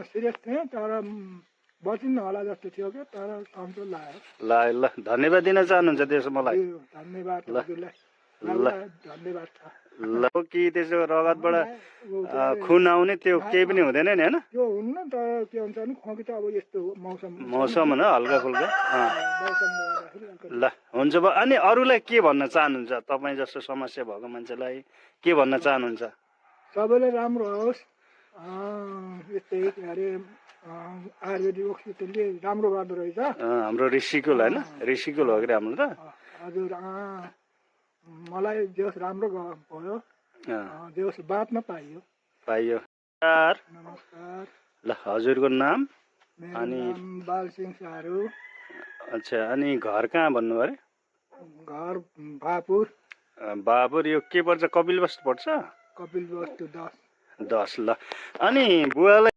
serious थिएँ तर बचिन्न होला जस्तो थियो क्या तर कन्ट्रोल लाग्यो ल ल धन्यवाद दिन चाहनुहुन्छ त्यसो मलाई धन्यवाद ल हजुरलाई ल धन्यवाद छ ल कि त्यसो रगतबाट खुन आउने त्यो केही पनि हुँदैन नि होइन त्यो हुन्न तर के हुन्छ भने खोकी त अब यस्तो मौसम मौसम होइन हल्का फुल्का मौसमले गर्दाखेरि अलिकति ल हुन्छ अनि अरूलाई के भन्न चाहनुहुन्छ तपाईँ जस्तो समस्या भएको मान्छेलाई के भन्न चाहनुहुन्छ सबैलाई राम्रो होस् यस्तै के अरे आयुर्वेदिक ओक्सिजनले राम्रो गर्दो रहेछ हाम्रो ऋषिकुल होइन ऋषिकुल हो कि हाम्रो त हजुर मलाई देउस राम्रो भयो देउस बाँच्न पाइयो पाइयो नमस्कार ल हजुरको नाम मेरो नाम बालसिंह सारू अच्छा अनि घर कहाँ भन्नुभयो अरे घर भापुर बाबुर यो के पर्छ कपिल बस्तु पर्छ कपिल वस्तु 10 ल अनि बुवालाई